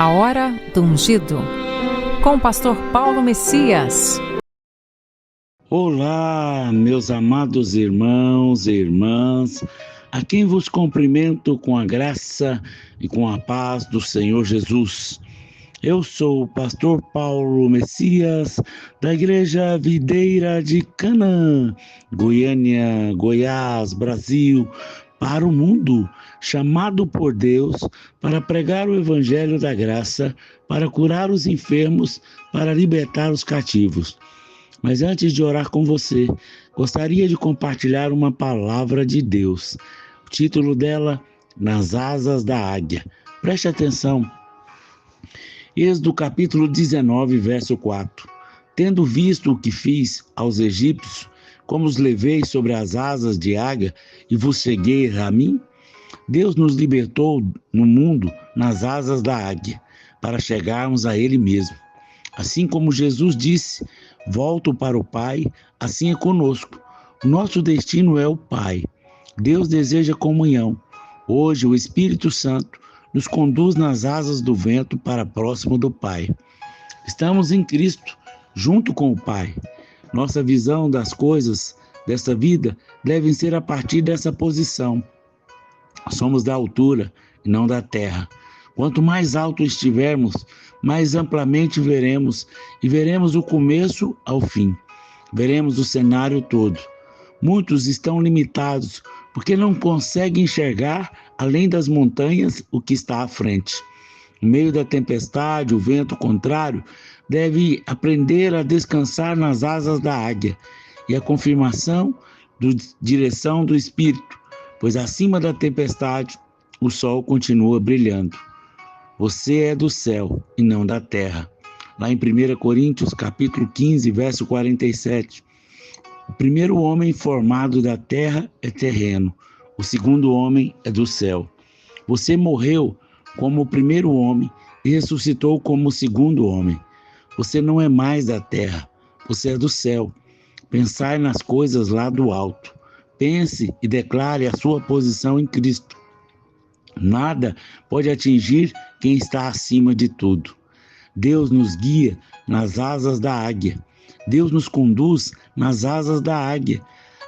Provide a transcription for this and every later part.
A Hora do Ungido, com o pastor Paulo Messias. Olá, meus amados irmãos e irmãs, a quem vos cumprimento com a graça e com a paz do Senhor Jesus. Eu sou o pastor Paulo Messias, da Igreja Videira de Canaã, Goiânia, Goiás, Brasil, para o mundo, chamado por Deus para pregar o Evangelho da Graça, para curar os enfermos, para libertar os cativos. Mas antes de orar com você, gostaria de compartilhar uma palavra de Deus. O título dela, Nas Asas da Águia. Preste atenção. Êxodo capítulo 19, verso 4. Tendo visto o que fiz aos egípcios, como os levei sobre as asas de águia e vos cheguei a mim, Deus nos libertou no mundo nas asas da águia, para chegarmos a Ele mesmo. Assim como Jesus disse, volto para o Pai, assim é conosco. Nosso destino é o Pai. Deus deseja comunhão. Hoje o Espírito Santo nos conduz nas asas do vento para próximo do Pai. Estamos em Cristo, junto com o Pai. Nossa visão das coisas desta vida deve ser a partir dessa posição. Somos da altura e não da terra. Quanto mais alto estivermos, mais amplamente veremos, e veremos o começo ao fim. Veremos o cenário todo. Muitos estão limitados porque não conseguem enxergar, além das montanhas, o que está à frente. No meio da tempestade, o vento contrário deve aprender a descansar nas asas da águia e a confirmação da direção do Espírito, pois acima da tempestade o sol continua brilhando. Você é do céu e não da terra. Lá em 1 Coríntios, capítulo 15, verso 47. O primeiro homem formado da terra é terreno, o segundo homem é do céu. Você morreu como o primeiro homem e ressuscitou como o segundo homem. Você não é mais da terra, você é do céu. Pensai nas coisas lá do alto. Pense e declare a sua posição em Cristo. Nada pode atingir quem está acima de tudo. Deus nos guia nas asas da águia. Deus nos conduz nas asas da águia.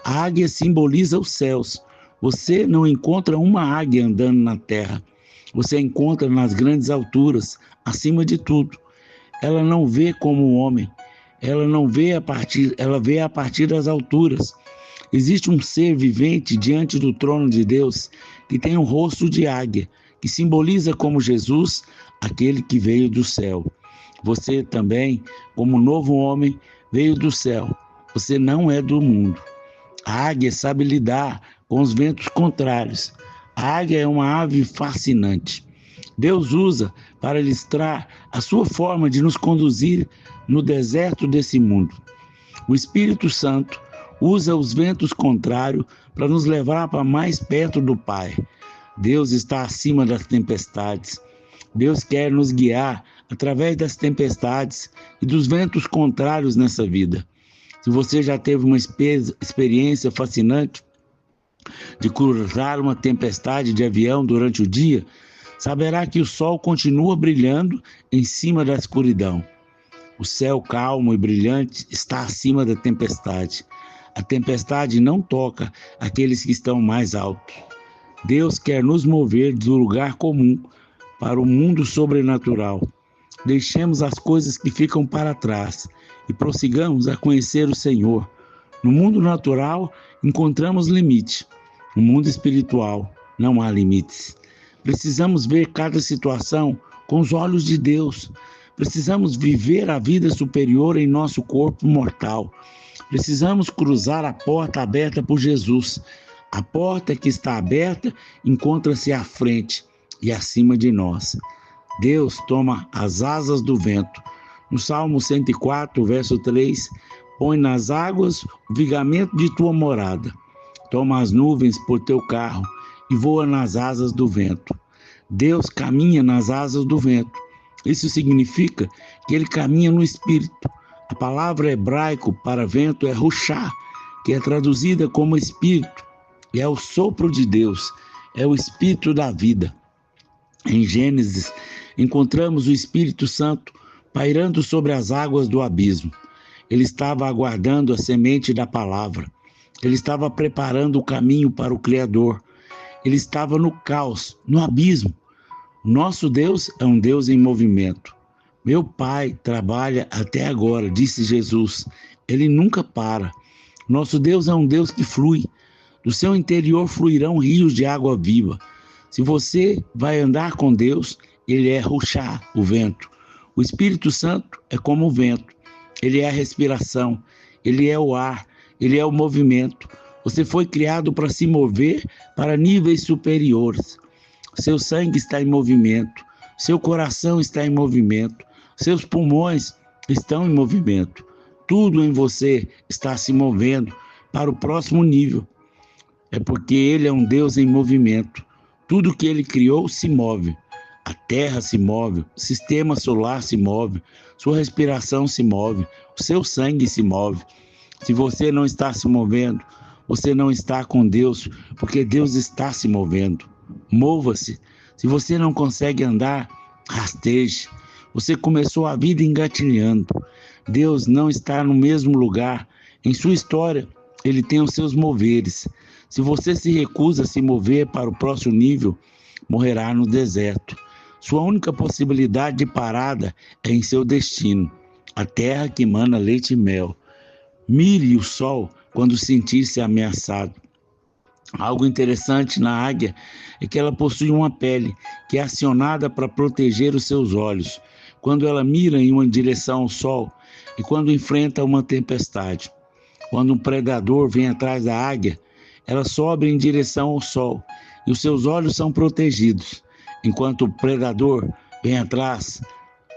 A águia simboliza os céus. Você não encontra uma águia andando na terra. Você a encontra nas grandes alturas, acima de tudo. Ela não vê como um homem. Ela vê a partir das alturas. Existe um ser vivente diante do trono de Deus que tem um rosto de águia, que simboliza como Jesus, aquele que veio do céu. Você também, como novo homem, veio do céu. Você não é do mundo. A águia sabe lidar com os ventos contrários. A águia é uma ave fascinante. Deus usa para ilustrar a sua forma de nos conduzir no deserto desse mundo. O Espírito Santo usa os ventos contrários para nos levar para mais perto do Pai. Deus está acima das tempestades. Deus quer nos guiar através das tempestades e dos ventos contrários nessa vida. Se você já teve uma experiência fascinante de cruzar uma tempestade de avião durante o dia, saberá que o sol continua brilhando em cima da escuridão. O céu calmo e brilhante está acima da tempestade. A tempestade não toca aqueles que estão mais altos. Deus quer nos mover do lugar comum para o mundo sobrenatural. Deixemos as coisas que ficam para trás e prossigamos a conhecer o Senhor. No mundo natural, encontramos limite. No mundo espiritual, não há limites. Precisamos ver cada situação com os olhos de Deus. Precisamos viver a vida superior em nosso corpo mortal. Precisamos cruzar a porta aberta por Jesus. A porta que está aberta encontra-se à frente e acima de nós. Deus toma as asas do vento. No Salmo 104, verso 3, põe nas águas o vigamento de tua morada. Toma as nuvens por teu carro e voa nas asas do vento. Deus caminha nas asas do vento. Isso significa que ele caminha no Espírito. A palavra hebraica para vento é rushá, que é traduzida como Espírito. E é o sopro de Deus, é o Espírito da vida. Em Gênesis encontramos o Espírito Santo pairando sobre as águas do abismo. Ele estava aguardando a semente da palavra. Ele estava preparando o caminho para o Criador. Ele estava no caos, no abismo. Nosso Deus é um Deus em movimento. Meu Pai trabalha até agora, disse Jesus. Ele nunca para. Nosso Deus é um Deus que flui. Do seu interior fluirão rios de água viva. Se você vai andar com Deus, Ele é ruxá, o vento. O Espírito Santo é como o vento. Ele é a respiração. Ele é o ar. Ele é o movimento. Você foi criado para se mover para níveis superiores. Seu sangue está em movimento. Seu coração está em movimento. Seus pulmões estão em movimento. Tudo em você está se movendo para o próximo nível. É porque Ele é um Deus em movimento. Tudo que Ele criou se move. A terra se move, o sistema solar se move, sua respiração se move, o seu sangue se move. Se você não está se movendo, você não está com Deus, porque Deus está se movendo. Mova-se. Se você não consegue andar, rasteje. Você começou a vida engatilhando. Deus não está no mesmo lugar. Em sua história, Ele tem os seus moveres. Se você se recusa a se mover para o próximo nível, morrerá no deserto. Sua única possibilidade de parada é em seu destino, a terra que emana leite e mel. Mire o sol quando sentir-se ameaçado. Algo interessante na águia é que ela possui uma pele que é acionada para proteger os seus olhos, quando ela mira em uma direção ao sol e quando enfrenta uma tempestade. Quando um predador vem atrás da águia, ela sobe em direção ao sol e os seus olhos são protegidos. Enquanto o predador vem atrás,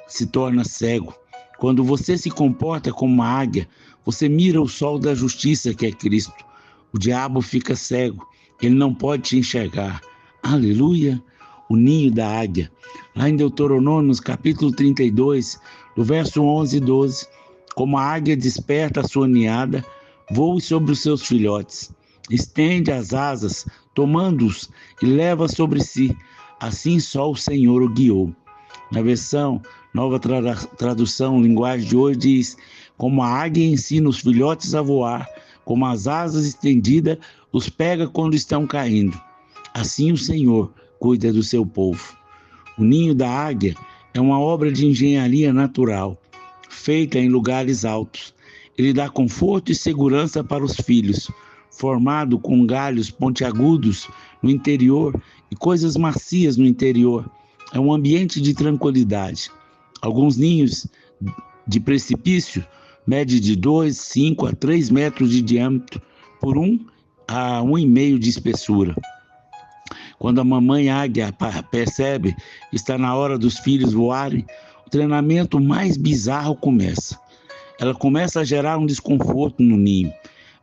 se torna cego. Quando você se comporta como uma águia, você mira o sol da justiça que é Cristo. O diabo fica cego, ele não pode te enxergar. Aleluia! O ninho da águia. Lá em Deuteronômio, capítulo 32, do verso 11 e 12. Como a águia desperta a sua ninhada, voe sobre os seus filhotes. Estende as asas, tomando-os e leva sobre si. Assim só o Senhor o guiou. Na versão Nova Tradução, linguagem de hoje, diz: como a águia ensina os filhotes a voar, como as asas estendidas os pega quando estão caindo. Assim o Senhor cuida do seu povo. O ninho da águia é uma obra de engenharia natural, feita em lugares altos. Ele dá conforto e segurança para os filhos, formado com galhos pontiagudos no interior e coisas macias no interior. É um ambiente de tranquilidade. Alguns ninhos de precipício medem de 2, 5 a 3 metros de diâmetro por 1 a 1,5 de espessura. Quando a mamãe águia percebe que está na hora dos filhos voarem, o treinamento mais bizarro começa. Ela começa a gerar um desconforto no ninho,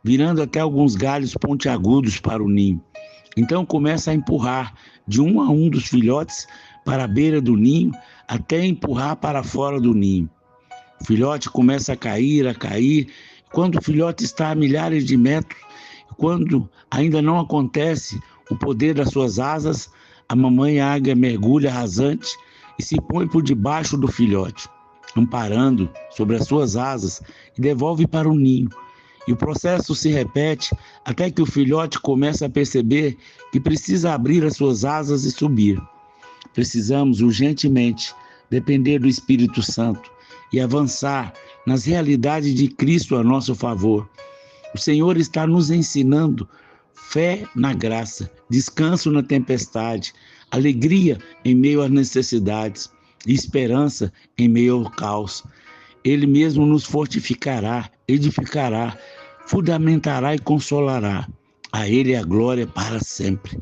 virando até alguns galhos pontiagudos para o ninho. Então começa a empurrar de um a um dos filhotes para a beira do ninho, até empurrar para fora do ninho. O filhote começa a cair. Quando o filhote está a milhares de metros, quando ainda não acontece o poder das suas asas, a mamãe águia mergulha rasante e se põe por debaixo do filhote, amparando sobre as suas asas e devolve para o ninho. E o processo se repete até que o filhote começa a perceber que precisa abrir as suas asas e subir. Precisamos urgentemente depender do Espírito Santo e avançar nas realidades de Cristo a nosso favor. O Senhor está nos ensinando fé na graça, descanso na tempestade, alegria em meio às necessidades e esperança em meio ao caos. Ele mesmo nos fortificará, edificará, fundamentará e consolará. A Ele a glória para sempre.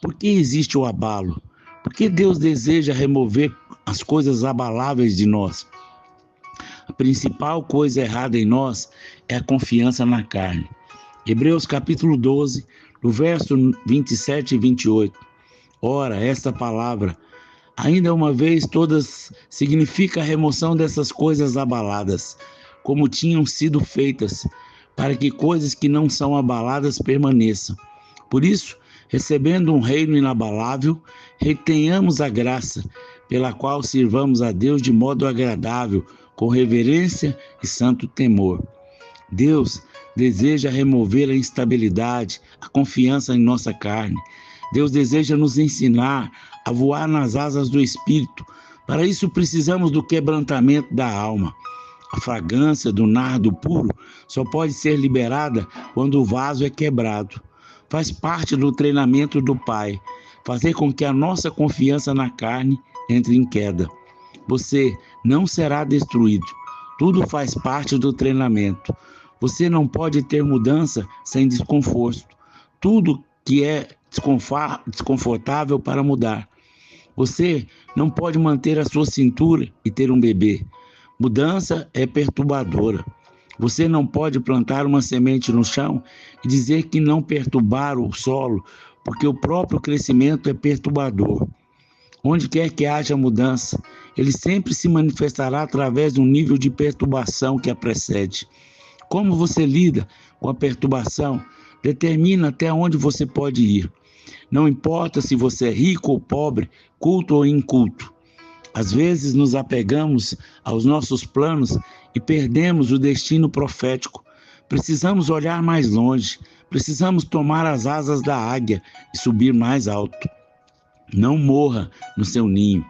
Por que existe o abalo? Por que Deus deseja remover as coisas abaláveis de nós? A principal coisa errada em nós é a confiança na carne. Hebreus capítulo 12, do verso 27 e 28. Ora, esta palavra, ainda uma vez todas, significa a remoção dessas coisas abaladas, como tinham sido feitas, para que coisas que não são abaladas permaneçam. Por isso, recebendo um reino inabalável, retenhamos a graça, pela qual sirvamos a Deus de modo agradável, com reverência e santo temor. Deus deseja remover a instabilidade, a confiança em nossa carne. Deus deseja nos ensinar a voar nas asas do Espírito. Para isso precisamos do quebrantamento da alma. A fragrância do nardo puro só pode ser liberada quando o vaso é quebrado. Faz parte do treinamento do Pai, fazer com que a nossa confiança na carne entre em queda. Você não será destruído. Tudo faz parte do treinamento. Você não pode ter mudança sem desconforto. Tudo que é desconfortável para mudar. Você não pode manter a sua cintura e ter um bebê. Mudança é perturbadora. Você não pode plantar uma semente no chão e dizer que não perturbar o solo, porque o próprio crescimento é perturbador. Onde quer que haja mudança, ele sempre se manifestará através de um nível de perturbação que a precede. Como você lida com a perturbação determina até onde você pode ir. Não importa se você é rico ou pobre, culto ou inculto. Às vezes nos apegamos aos nossos planos e perdemos o destino profético. Precisamos olhar mais longe, precisamos tomar as asas da águia e subir mais alto. Não morra no seu ninho.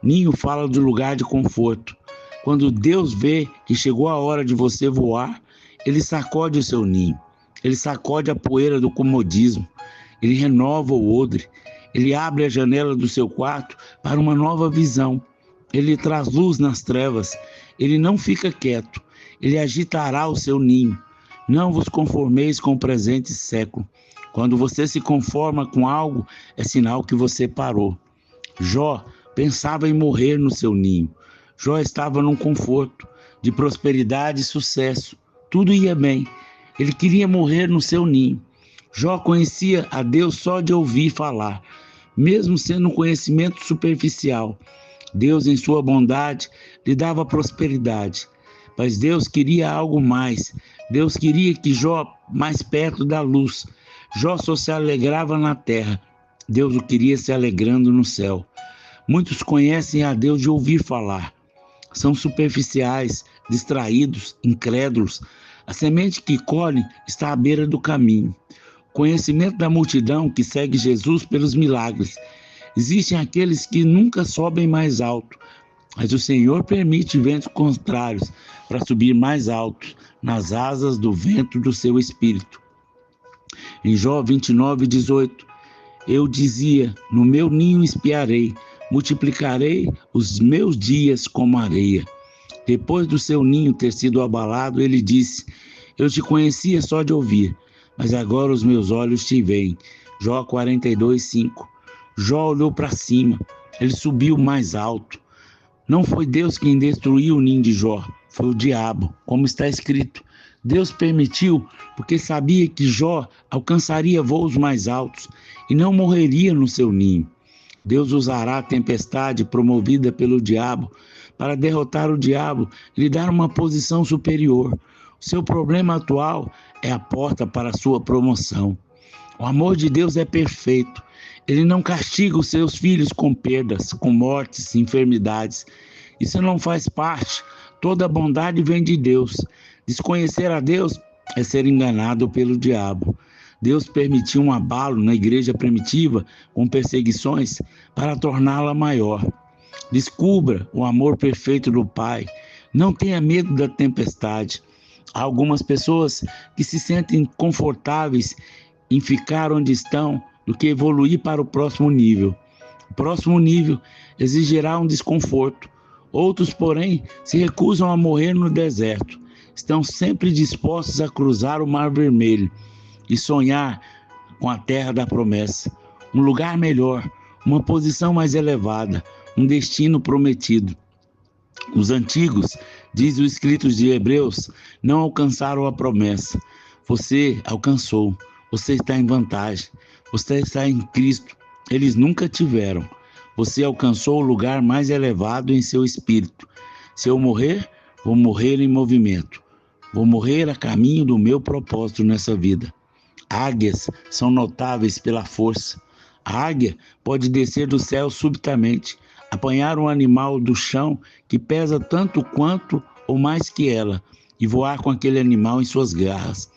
Ninho fala de lugar de conforto. Quando Deus vê que chegou a hora de você voar, Ele sacode o seu ninho. Ele sacode a poeira do comodismo. Ele renova o odre. Ele abre a janela do seu quarto para uma nova visão. Ele traz luz nas trevas. Ele não fica quieto. Ele agitará o seu ninho. Não vos conformeis com o presente século. Quando você se conforma com algo, é sinal que você parou. Jó pensava em morrer no seu ninho. Jó estava num conforto de prosperidade e sucesso. Tudo ia bem. Ele queria morrer no seu ninho. Jó conhecia a Deus só de ouvir falar, mesmo sendo um conhecimento superficial. Deus, em sua bondade, lhe dava prosperidade. Mas Deus queria algo mais. Deus queria que Jó mais perto da luz. Jó só se alegrava na terra. Deus o queria se alegrando no céu. Muitos conhecem a Deus de ouvir falar. São superficiais, distraídos, incrédulos. A semente que colhem está à beira do caminho. O conhecimento da multidão que segue Jesus pelos milagres. Existem aqueles que nunca sobem mais alto, mas o Senhor permite ventos contrários para subir mais alto, nas asas do vento do seu espírito. Em Jó 29:18, eu dizia, no meu ninho espiarei, multiplicarei os meus dias como areia. Depois do seu ninho ter sido abalado, ele disse, eu te conhecia só de ouvir, mas agora os meus olhos te veem. Jó 42:5. Jó olhou para cima, ele subiu mais alto. Não foi Deus quem destruiu o ninho de Jó, foi o diabo, como está escrito. Deus permitiu porque sabia que Jó alcançaria voos mais altos e não morreria no seu ninho. Deus usará a tempestade promovida pelo diabo para derrotar o diabo e lhe dar uma posição superior. O seu problema atual é a porta para a sua promoção. O amor de Deus é perfeito. Ele não castiga os seus filhos com perdas, com mortes, enfermidades. Isso não faz parte. Toda bondade vem de Deus. Desconhecer a Deus é ser enganado pelo diabo. Deus permitiu um abalo na igreja primitiva com perseguições para torná-la maior. Descubra o amor perfeito do Pai. Não tenha medo da tempestade. Há algumas pessoas que se sentem confortáveis em ficar onde estão do que evoluir para o próximo nível. O próximo nível exigirá um desconforto. Outros, porém, se recusam a morrer no deserto. Estão sempre dispostos a cruzar o Mar Vermelho e sonhar com a terra da promessa. Um lugar melhor, uma posição mais elevada, um destino prometido. Os antigos, diz o escrito de Hebreus, não alcançaram a promessa. Você alcançou. Você está em vantagem. Você está em Cristo. Eles nunca tiveram. Você alcançou o lugar mais elevado em seu espírito. Se eu morrer, vou morrer em movimento. Vou morrer a caminho do meu propósito nessa vida. Águias são notáveis pela força. A águia pode descer do céu subitamente. apanhar um animal do chão que pesa tanto quanto ou mais que ela e voar com aquele animal em suas garras.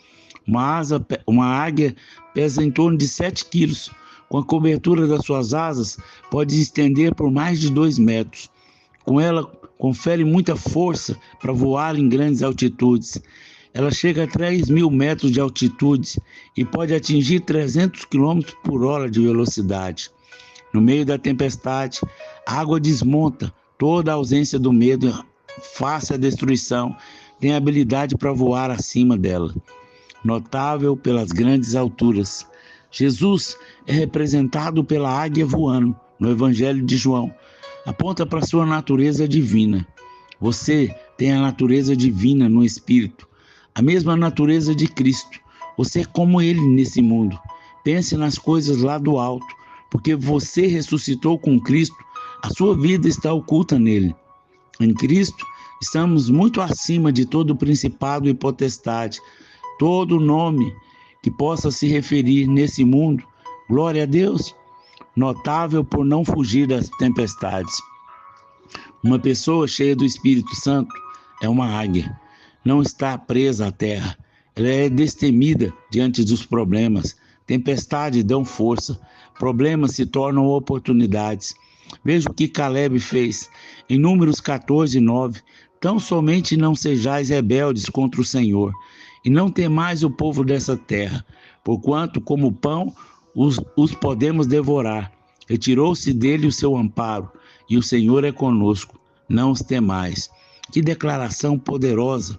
Uma águia pesa em torno de 7 quilos. Com a cobertura das suas asas, pode se estender por mais de 2 metros. Com ela, confere muita força para voar em grandes altitudes. Ela chega a 3.000 metros de altitude e pode atingir 300 km por hora de velocidade. No meio da tempestade, a água desmonta toda a ausência do medo, face à destruição, tem habilidade para voar acima dela. Notável pelas grandes alturas, Jesus é representado pela águia voando no Evangelho de João. Aponta para sua natureza divina. Você tem a natureza divina no Espírito, a mesma natureza de Cristo. Você é como Ele nesse mundo. Pense nas coisas lá do alto, porque você ressuscitou com Cristo, a sua vida está oculta nele. Em Cristo, estamos muito acima de todo principado e potestade, todo nome que possa se referir nesse mundo. Glória a Deus. Notável por não fugir das tempestades. Uma pessoa cheia do Espírito Santo é uma águia. Não está presa à terra. Ela é destemida diante dos problemas. Tempestades dão força. Problemas se tornam oportunidades. Veja o que Caleb fez. Em Números 14:9. Tão somente não sejais rebeldes contra o Senhor, e não temais o povo dessa terra, porquanto como pão os podemos devorar. Retirou-se dele o seu amparo, e o Senhor é conosco, não os temais. Que declaração poderosa,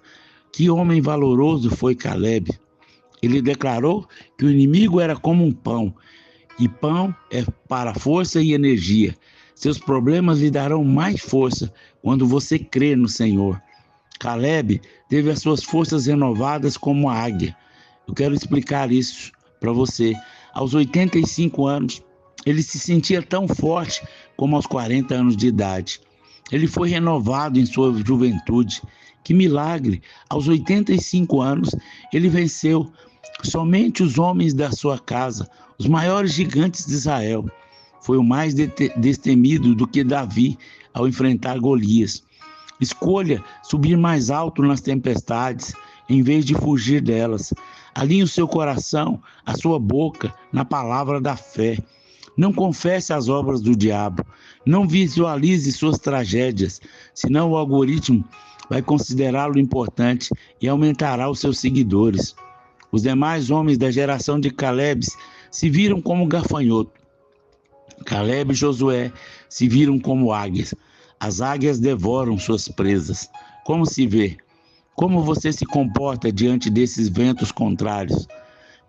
que homem valoroso foi Caleb. Ele declarou que o inimigo era como um pão, e pão é para força e energia. Seus problemas lhe darão mais força quando você crê no Senhor. Caleb teve as suas forças renovadas como a águia. Eu quero explicar isso para você. Aos 85 anos, ele se sentia tão forte como aos 40 anos de idade. Ele foi renovado em sua juventude. Que milagre! Aos 85 anos, ele venceu somente os homens da sua casa, os maiores gigantes de Israel. Foi o mais destemido do que Davi ao enfrentar Golias. Escolha subir mais alto nas tempestades, em vez de fugir delas. Alinhe o seu coração, a sua boca, na palavra da fé. Não confesse as obras do diabo. Não visualize suas tragédias, senão o algoritmo vai considerá-lo importante e aumentará os seus seguidores. Os demais homens da geração de Caleb se viram como gafanhoto. Caleb e Josué se viram como águias. As águias devoram suas presas. Como se vê? Como você se comporta diante desses ventos contrários?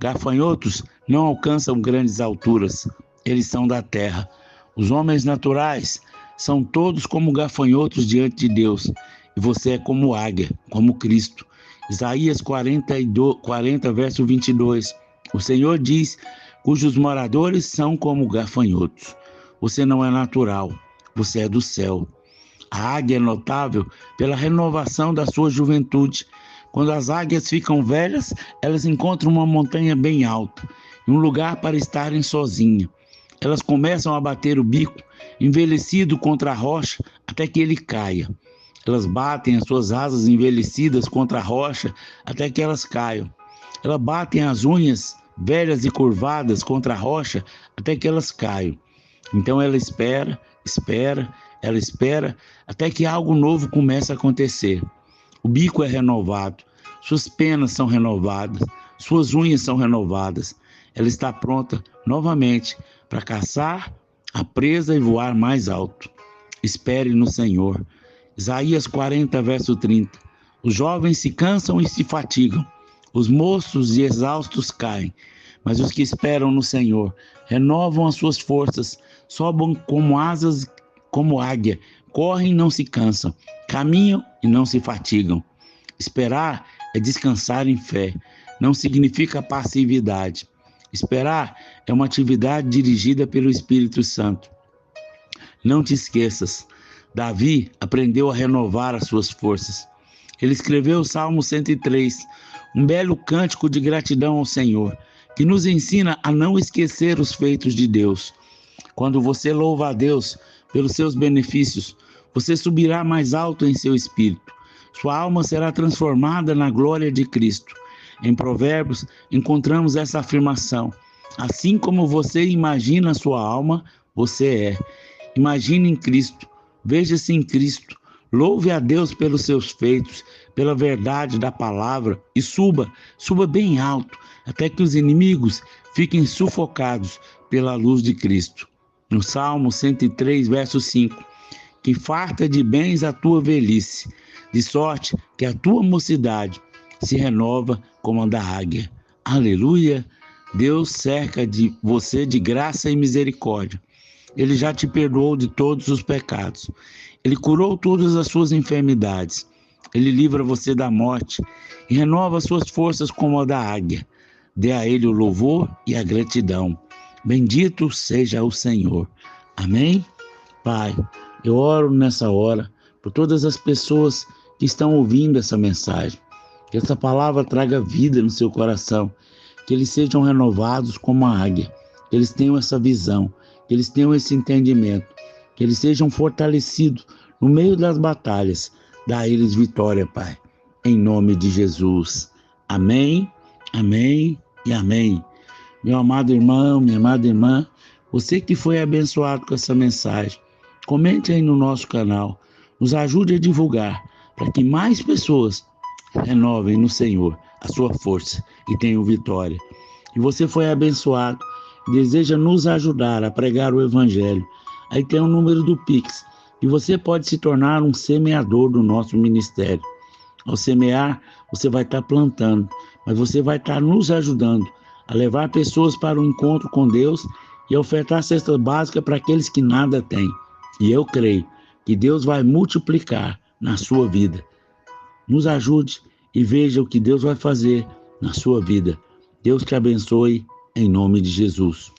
Gafanhotos não alcançam grandes alturas. Eles são da terra. Os homens naturais são todos como gafanhotos diante de Deus. E você é como águia, como Cristo. Isaías 40, verso 22. O Senhor diz, cujos moradores são como gafanhotos. Você não é natural, você é do céu. A águia é notável pela renovação da sua juventude. Quando as águias ficam velhas, elas encontram uma montanha bem alta, um lugar para estarem sozinhas. Elas começam a bater o bico, envelhecido contra a rocha, até que ele caia. Elas batem as suas asas envelhecidas contra a rocha, até que elas caiam. Elas batem as unhas velhas e curvadas contra a rocha, até que elas caiam. Então ela espera, até que algo novo comece a acontecer. O bico é renovado, suas penas são renovadas, suas unhas são renovadas. Ela está pronta novamente para caçar a presa e voar mais alto. Espere no Senhor. Isaías 40, verso 30. Os jovens se cansam e se fatigam, os moços e exaustos caem, mas os que esperam no Senhor renovam as suas forças, sobem como asas, como águia, correm e não se cansam, caminham e não se fatigam. Esperar é descansar em fé, não significa passividade. Esperar é uma atividade dirigida pelo Espírito Santo. Não te esqueças, Davi aprendeu a renovar as suas forças. Ele escreveu o Salmo 103, um belo cântico de gratidão ao Senhor, que nos ensina a não esquecer os feitos de Deus. Quando você louva a Deus, pelos seus benefícios. Você subirá mais alto em seu espírito. Sua alma será transformada na glória de Cristo. Em Provérbios, encontramos essa afirmação: assim como você imagina a sua alma, você é. Imagine em Cristo, veja-se em Cristo, louve a Deus pelos seus feitos, pela verdade da palavra e suba bem alto, até que os inimigos fiquem sufocados pela luz de Cristo. No Salmo 103, verso 5, que farta de bens a tua velhice, de sorte que a tua mocidade se renova como a da águia. Aleluia! Deus cerca de você de graça e misericórdia. Ele já te perdoou de todos os pecados. Ele curou todas as suas enfermidades. Ele livra você da morte e renova suas forças como a da águia. Dê a Ele o louvor e a gratidão. Bendito seja o Senhor. Amém? Pai, eu oro nessa hora por todas as pessoas que estão ouvindo essa mensagem. Que essa palavra traga vida no seu coração. Que eles sejam renovados como a águia. Que eles tenham essa visão. Que eles tenham esse entendimento. Que eles sejam fortalecidos no meio das batalhas. Dá a eles vitória, Pai. Em nome de Jesus. Amém, amém e amém. Meu amado irmão, minha amada irmã, você que foi abençoado com essa mensagem, comente aí no nosso canal. Nos ajude a divulgar, para que mais pessoas renovem no Senhor a sua força e tenham vitória. E você foi abençoado, deseja nos ajudar a pregar o Evangelho. Aí tem o número do Pix. E você pode se tornar um semeador do nosso ministério. Ao semear, você vai estar plantando, mas você vai estar nos ajudando a levar pessoas para o encontro com Deus e a ofertar cesta básica para aqueles que nada têm. E eu creio que Deus vai multiplicar na sua vida. Nos ajude e veja o que Deus vai fazer na sua vida. Deus te abençoe em nome de Jesus.